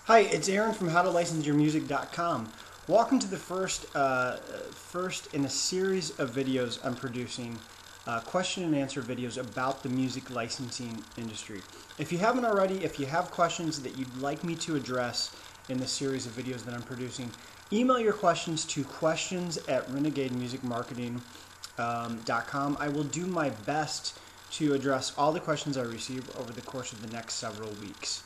Hi, it's Aaron from HowToLicenseYourMusic.com. Welcome to the first in a series of videos I'm producing, question and answer videos about the music licensing industry. If you haven't already, if you have questions that you'd like me to address in the series of videos that I'm producing, email your questions to questions@RenegadeMusicMarketing.com. I will do my best to address all the questions I receive over the course of the next several weeks.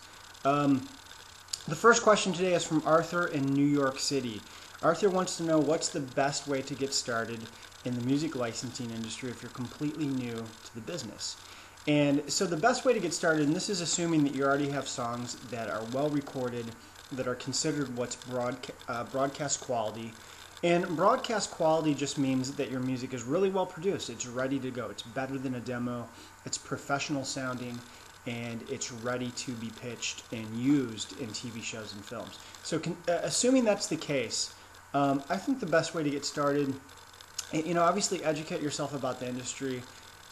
The first question today is from Arthur in New York City. Arthur wants to know what's the best way to get started in the music licensing industry if you're completely new to the business. And so the best way to get started, and this is assuming that you already have songs that are well recorded, that are considered what's broadcast quality. And broadcast quality just means that your music is really well produced. It's ready to go. It's better than a demo. It's professional sounding, and it's ready to be pitched and used in TV shows and films. So assuming that's the case, I think the best way to get started, obviously educate yourself about the industry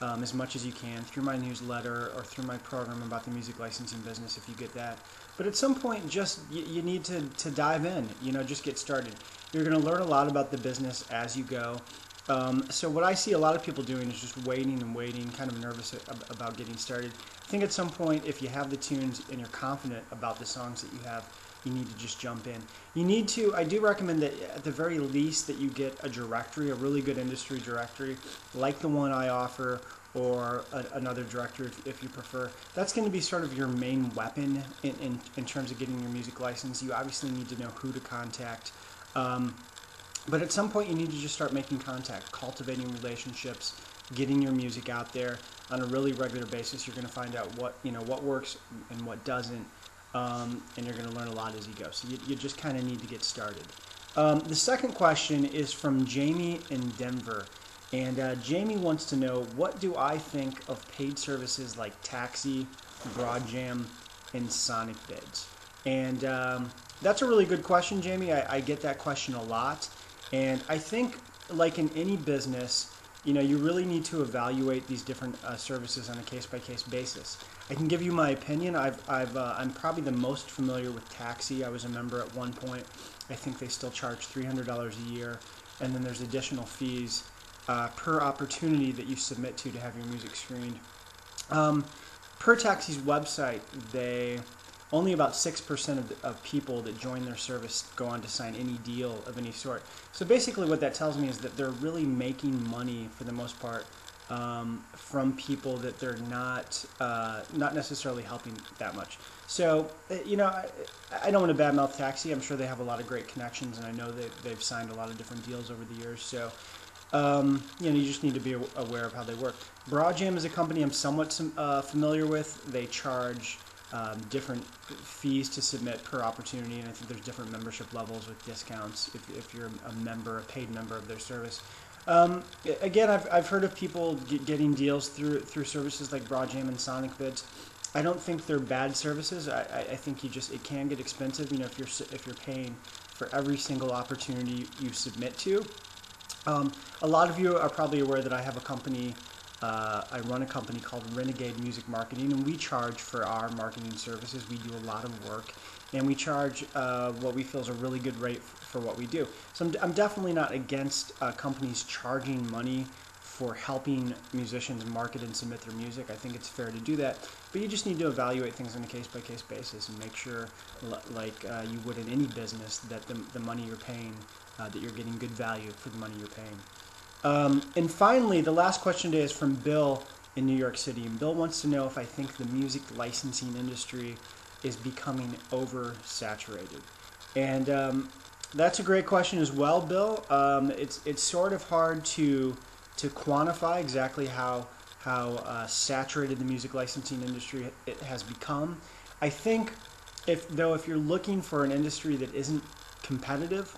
as much as you can through my newsletter or through my program about the music licensing business if you get that. But at some point, just you need to dive in, just get started. You're going to learn a lot about the business as you go. So what I see a lot of people doing is just waiting and waiting, kind of nervous about getting started. I think at some point, if you have the tunes and you're confident about the songs that you have, you need to just jump in. I do recommend that at the very least that you get a directory, a really good industry directory, like the one I offer, or another directory if you prefer. That's going to be sort of your main weapon in terms of getting your music license. You obviously need to know who to contact. But at some point you need to just start making contact, cultivating relationships, getting your music out there on a really regular basis. You're going to find out what works and what doesn't, and you're going to learn a lot as you go. So you just kind of need to get started. The second question is from Jamie in Denver. And Jamie wants to know, what do I think of paid services like Taxi, BroadJam, and SonicBids? And that's a really good question, Jamie. I get that question a lot. And I think, like in any business, you really need to evaluate these different services on a case-by-case basis. I can give you my opinion. I'm probably the most familiar with Taxi. I was a member at one point. I think they still charge $300 a year, and then there's additional fees per opportunity that you submit to have your music screened. Per Taxi's website, only about 6% of people that join their service go on to sign any deal of any sort. So basically what that tells me is that they're really making money for the most part from people that they're not necessarily helping that much. So, I don't want to badmouth Taxi. I'm sure they have a lot of great connections, and I know they've signed a lot of different deals over the years. So, you just need to be aware of how they work. BroadJam is a company I'm somewhat familiar with. They charge different fees to submit per opportunity, and I think there's different membership levels with discounts if you're a paid member of their service. Again, I've heard of people getting deals through services like BroadJam and SonicBids. I don't think they're bad services. I think it can get expensive. If you're paying for every single opportunity you submit to. A lot of you are probably aware that I have a company. I run a company called Renegade Music Marketing, and we charge for our marketing services. We do a lot of work, and we charge what we feel is a really good rate for what we do. So I'm definitely not against companies charging money for helping musicians market and submit their music. I think it's fair to do that, but you just need to evaluate things on a case-by-case basis and make sure, like you would in any business, that the money you're paying, that you're getting good value for the money you're paying. And finally, the last question today is from Bill in New York City. And Bill wants to know if I think the music licensing industry is becoming oversaturated. And that's a great question as well, Bill. It's sort of hard to quantify exactly how saturated the music licensing industry it has become. I think if you're looking for an industry that isn't competitive,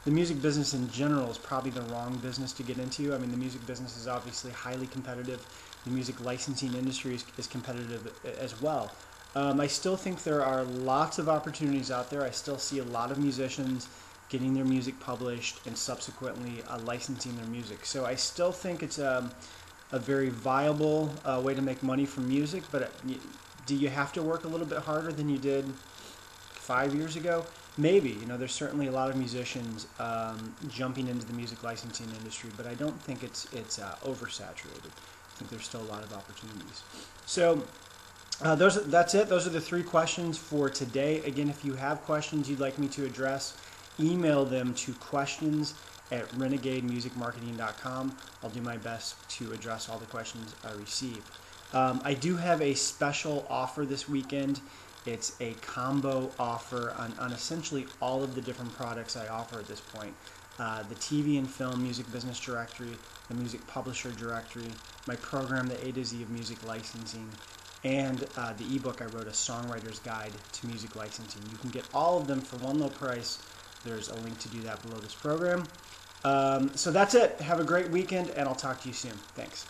the music business in general is probably the wrong business to get into. I mean, the music business is obviously highly competitive. The music licensing industry is competitive as well. I still think there are lots of opportunities out there. I still see a lot of musicians getting their music published and subsequently licensing their music. So I still think it's a very viable way to make money from music, but Do you have to work a little bit harder than you did 5 years ago? Maybe. There's certainly a lot of musicians jumping into the music licensing industry, but I don't think it's oversaturated. I think there's still a lot of opportunities. So that's it. Those are the 3 questions for today. Again, if you have questions you'd like me to address, email them to questions@renegademusicmarketing.com. I'll do my best to address all the questions I receive. I do have a special offer this weekend. It's a combo offer on essentially all of the different products I offer at this point. The TV and Film Music Business Directory, the Music Publisher Directory, my program, the A to Z of Music Licensing, and the ebook I wrote, A Songwriter's Guide to Music Licensing. You can get all of them for one low price. There's a link to do that below this program. So that's it. Have a great weekend, and I'll talk to you soon. Thanks.